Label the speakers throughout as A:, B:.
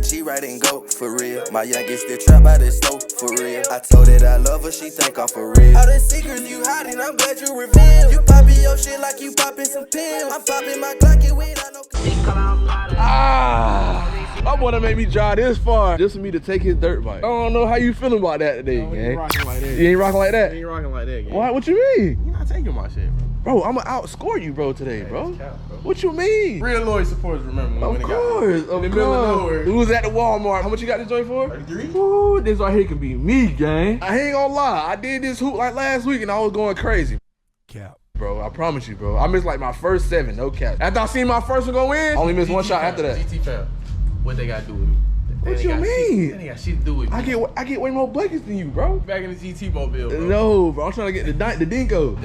A: G right and go, for real. My youngest still trap by the stove, for real. I told her I love her, she think I'm for real. All the secrets you hiding, I'm glad you revealed. You popping your shit like you popping some pills. I'm popping my Glocky without no.
B: My boy done made me drive this far just for me to take his dirt bike. I don't know how you feeling about that today, gang.
C: You ain't rocking like that.
B: You ain't rocking like that?
C: You ain't rocking like that, gang.
B: Why? What you mean?
C: You not taking my shit, bro.
B: Bro, I'ma outscore you, bro, today, bro. What you mean?
C: Real loyal supporters remember when
B: Of course,
C: in the middle of nowhere.
B: We was at the Walmart. How much you got this joint for?
C: 33?
B: Ooh, this right here can be me, gang. I ain't gonna lie. I did this hoop like last week and I was going crazy.
C: Cap.
B: Bro, I promise you, bro. I missed like my first 7, no cap. After I seen my first one go in, I only missed one shot after that.
C: GT fam, what they gotta do with me?
B: What you mean?
C: They ain't got shit to do with me.
B: I get way more buckets than you, bro.
C: Back in the GT mobile, bro.
B: No, bro. I'm trying to get the Dinko.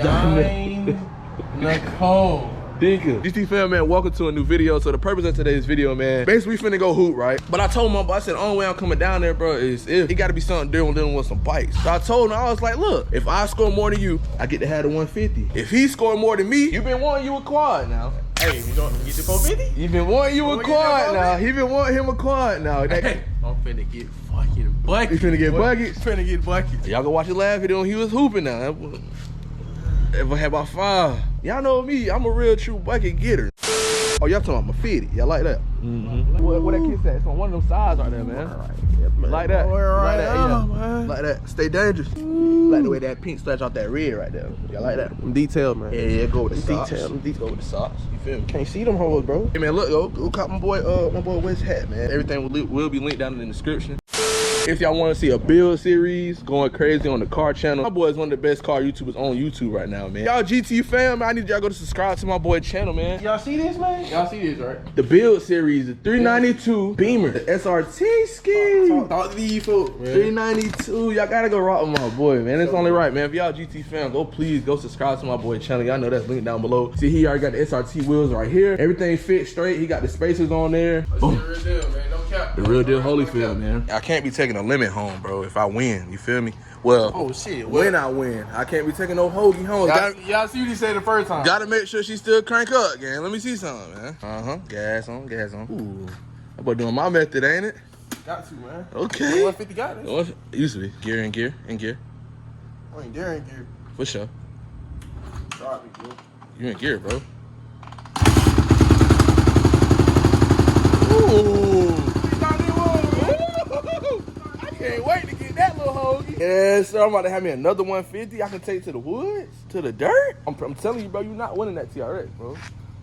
C: Nicole.
B: Dinka. GT fam, man, welcome to a new video. So the purpose of today's video, man, basically we finna go hoop, right? But I told my boy, I said, the only way I'm coming down there, bro, is if it gotta be something different dealing with some bikes. So I told him, I was like, look, if I score more than you, I get to have the 150. If he scored more than me, you been wanting you a quad now.
C: Hey, you gonna get the 450?
B: You been wanting you a quad now. He been wanting him a quad now.
C: Hey, I'm finna get fucking buckets.
B: You finna get buckets?
C: Finna get buckets.
B: Y'all go watch the last video when he was hooping now. If I had about 5. Y'all know me, I'm a real true bucket getter. Oh, y'all talking about my fitty. Y'all like that? Mm-hmm. What that kid said? It's on one of them sides right there, man. Like that. Like that, yeah. Man. Like that. Stay dangerous. Like the way that pink stretch out that red right there. Y'all like that?
C: I'm detailed, man.
B: Yeah, go with the socks.
C: Detailed.
B: Go with the socks. You feel me?
C: Can't see them hoes, bro.
B: Hey man, look, go cop my boy West hat, man. Everything will be linked down in the description. If y'all want to see a build series going crazy on the car channel, my boy is one of the best car YouTubers on YouTube right now, man. Y'all GT fam, I need y'all go to subscribe to my boy channel, man.
C: Y'all see this, man? Y'all see this, right?
B: The build series, the 392 Beamer, the SRT ski.
C: Talk to these folks, man.
B: 392, y'all gotta go rock with my boy, man. It's only right, man. If y'all GT fam, please go subscribe to my boy channel. Y'all know that's linked down below. See, he already got the SRT wheels right here. Everything fits straight. He got the spacers on there. Boom.
C: The real deal, man. No cap.
B: The real deal Holyfield, man. I can't be taking a limit home, bro, if I win. You feel me? Well,
C: oh shit.
B: When I win, I can't be taking no hoagie home.
C: Y'all see what he said the first time.
B: Gotta make sure she still crank up, gang. Let me see something, man. Gas on, gas on. Ooh. That boy doing my method, ain't it?
C: Got to, man.
B: Okay.
C: 150 got it.
B: It used to be. Gear and gear and gear.
C: I ain't there in gear.
B: For sure.
C: Sorry, bro.
B: You in gear, bro. Ooh. I can't wait to get that little hoagie. Yes, sir. I'm about to have me another 150 I can take to the woods, to the dirt. I'm telling you, bro, you're not winning that TRX, bro.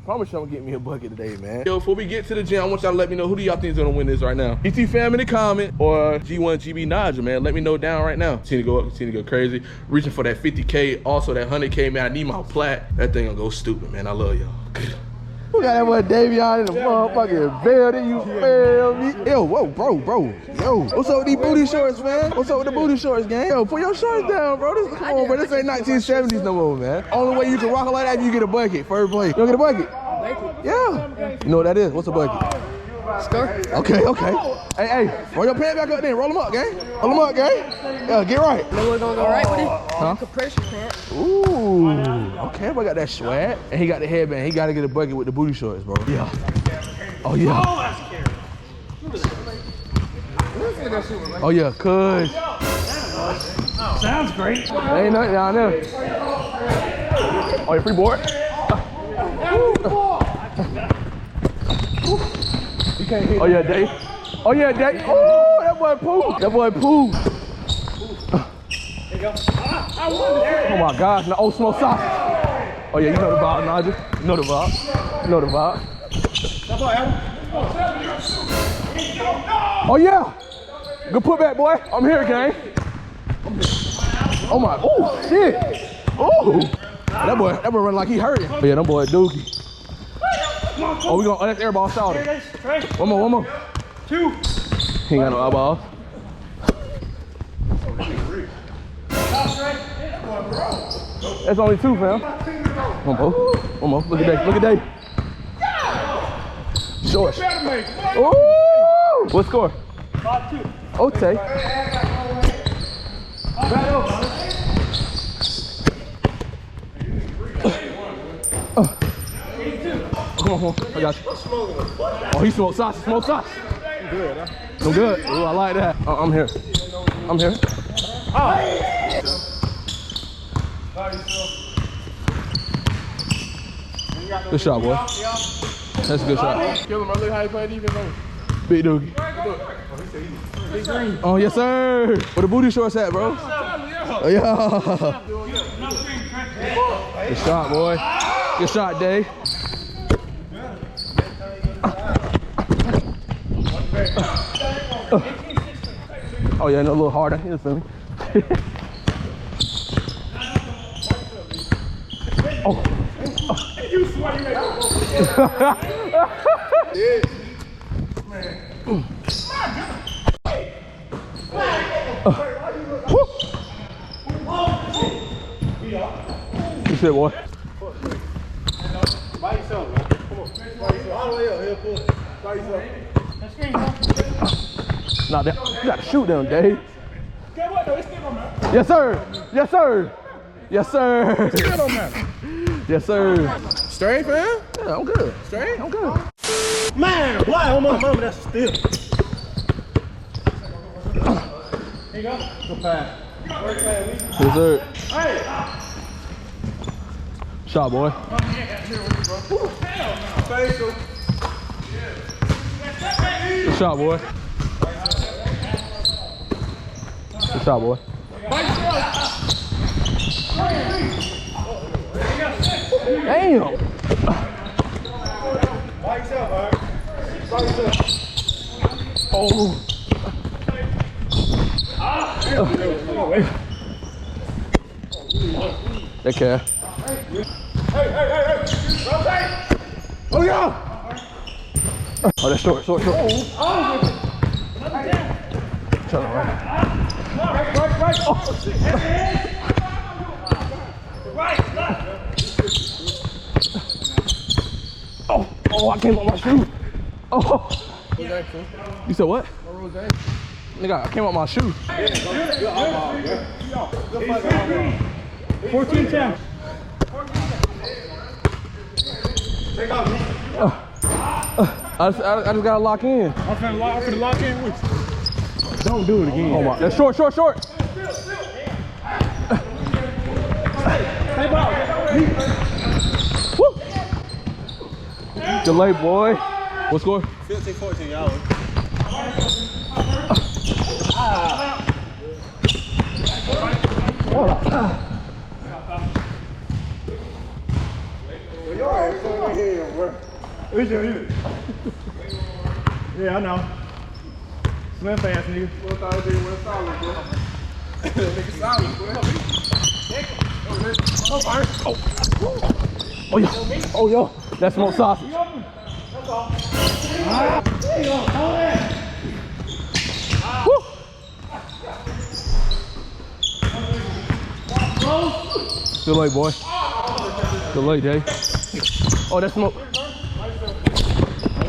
B: Promise you I'm gonna get me a bucket today, man. Yo, before we get to the gym, I want y'all to let me know who do y'all think is gonna win this right now. GT fam in the comment or G1 GB Nigel, man. Let me know down right now. Continue to go up, continue to go crazy. Reaching for that 50K, also that 100K, man. I need my plat. That thing gonna go stupid, man. I love y'all. We got that boy Davion in the motherfucking building, you feel me? Yo, whoa, bro. Yo, what's up with these booty shorts, man? What's up with the booty shorts, gang? Yo, put your shorts down, bro. Come on, bro. This ain't 1970s no more, man. Only way you can rock it like that is you get a bucket. First play. You don't get a bucket? Yeah. You know what that is? What's a bucket?
D: Scar.
B: Okay. Hey, roll your pants back up then. Roll them up, gang. Roll them up, gang. Yeah, get right.
D: No one gonna go right with it?
B: Huh?
D: Compression pants.
B: Ooh. Okay, boy got that swag. And he got the headband. He got to get a bucket with the booty shorts, bro. Yeah. Oh, yeah. Oh, yeah, cuz.
E: Sounds great.
B: Ain't nothing down there. Oh, you free board? You can't hit. Oh, yeah, Dave. Oh, that boy poo. That boy poo.
E: There you go.
B: Oh, my gosh. No, smoke sausage. Oh, yeah, you know the vibe, Nigel. You know the vibe. You know the vibe. Oh, yeah. Good putback, boy. I'm here, gang. Oh, my. Oh, shit. Oh. That boy run like he hurting. Oh, yeah, that boy a dookie. Oh, we gonna, that's airball shouting. One more.
E: 2.
B: He ain't got no eyeballs. That's only 2, fam. One more. Look at Dave. Short. Ooh! What score?
E: 5-2.
B: Okay. Come on, I got you. Oh, he smoked sausage.
C: Good, huh?
B: I'm good. Ooh, I like that. I'm here. I'm here. Good shot, boy. That's a good shot.
C: Kill him. I look how you play defense on.
B: Big doogie. Oh, yes, sir. Where the booty shorts at, bro? Oh, yeah. Good shot, boy. Good shot, Dave. Oh, yeah, no, a little harder. You feel me? Oh.
E: You swear you made
B: Good shit, boy.
C: By yourself, man. Come on. By yourself. All the way up. Here, pull it. By yourself.
B: Nah, that, you got to shoot them, Dave.
E: Get what though? It's still on matter.
B: Yes, sir. Yes, sir. Yes, sir.
E: Still don't matter.
B: Yes, sir.
C: Straight, man.
B: Yeah, I'm good.
C: Straight.
B: I'm good.
E: Man, why on my mama that's still. Here you go. Good pass.
B: Yes, sir.
E: Hey.
B: Shot, boy. Good shot, boy. Good shot, boy. Damn. Oh. Take care.
C: Oh, yeah.
B: Oh, that's short. Shut up, right? Oh, I came up my shoe. Oh. You said what? Nigga, I came up my shoe.
E: 14-10.
B: I just gotta lock in.
E: I'm finna lock in with you. Don't do it again.
B: Oh my, that's short.
E: Hey, ball.
B: Woo. Delay, boy. What score?
C: 15-14, y'all.
E: Yeah, I know. Slim fast, nigga.
B: Oh yeah. Oh yeah. That's smoked sausage. Woo. Delay, boy. Delay, Dave. Oh, that's smoke.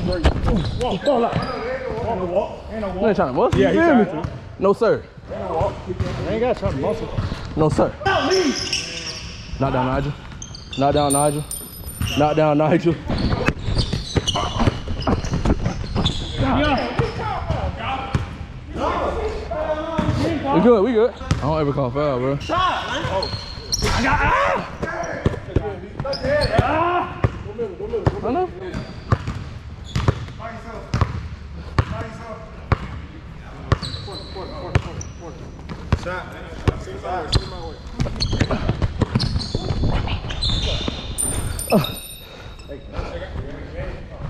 B: You ain't trying to muscle?
E: Yeah,
B: You
E: he
B: feel me?
E: trying to.
B: No, sir.
E: I ain't got something muscle.
B: No, sir. Knock down, Nigel. Knock down, Nigel. Knock down, Nigel. We good, we good. I don't ever call foul, bro. I know.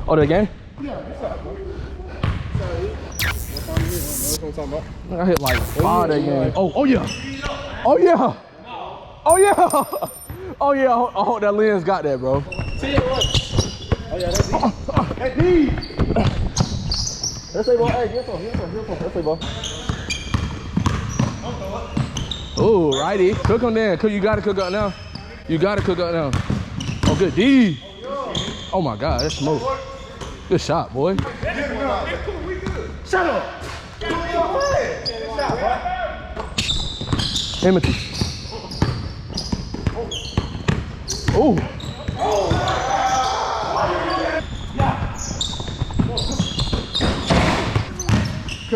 B: Oh, the game? I hit like 5 that game. Oh yeah. Oh yeah. Oh yeah. Oh yeah. I hope that lens got that, bro.
C: Oh, yeah, that's D. That's D. That's a ball. Hey, here's one. That's a ball.
B: Oh, righty. Cook him then. You gotta cook up now. You gotta cook up now. Oh, good D. Oh my God, that's smoke. Good shot, boy.
E: Shut up.
B: Timothy. Oh.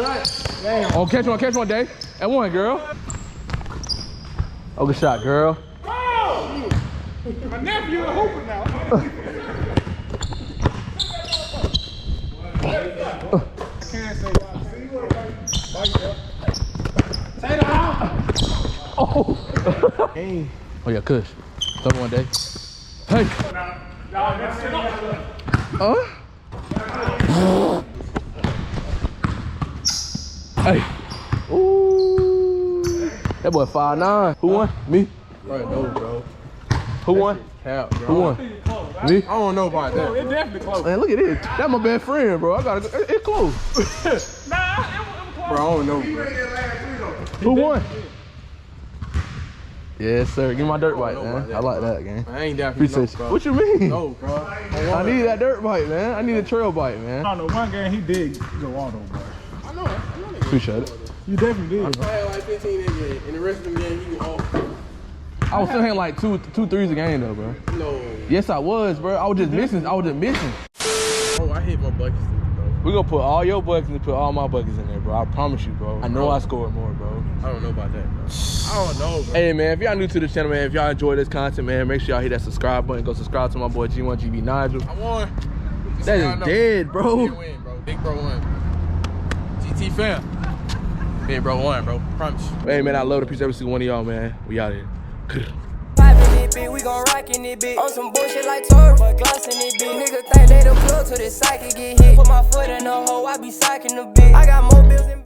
B: Cut. Oh, catch one, Dave. And one, girl. Oh, good shot, girl.
E: Oh! My nephew a hooper now. Can't say that.
B: Oh. Oh, yeah, Kush. Third one, Dave. Hey. Hey. Ooh. That boy 5'9". Who won? Me.
C: Bro, no, bro.
B: Who won?
C: Cap, bro.
B: Who won? Me.
C: I don't know about that.
E: It's definitely close.
B: Man, look at this. That's my best friend, bro. I gotta go. It's close.
E: Nah, it was close.
C: Bro, I don't know, bro.
B: Who won? Yes, sir. Give me my dirt bike, man. I like that, gang.
C: I ain't definitely
B: Appreciate you.
C: bro.
B: What you mean?
C: No, bro.
B: I need that dirt bike, man. I need a trail bike, man.
E: I don't know, one game he did go auto, bro.
C: I know that.
B: Appreciate it.
E: You definitely did,
C: I
E: bro.
C: had like 15 in game, and the rest of the game, he was off.
B: I was still hitting like two threes a game, though, bro.
C: No.
B: Yes, I was, bro. I was just missing.
C: Oh, I hit my buckets, bro.
B: We gonna put all your buckets and put all my buckets in there, bro. I promise you, bro. I know I scored more, bro.
C: I don't know about that, bro. I don't know, bro.
B: Hey, man, if y'all new to the channel, man, if y'all enjoy this content, man, make sure y'all hit that subscribe button. Go subscribe to my boy G1GB Nigel.
C: I won. Just
B: That
C: so y'all
B: is
C: know.
B: dead, bro.
C: Big win, bro. Big bro won. GT fam. Big bro won, bro. Promise you.
B: Hey, man, I love to appreciate every single one of y'all, man. We out here.
A: We gon' rock in it, bitch. On some bullshit like Torah, but gloss in it, bitch. Nigga think they the plug till this psychic get hit. Put my foot in the hole, I be psyching the bitch. I got more bills than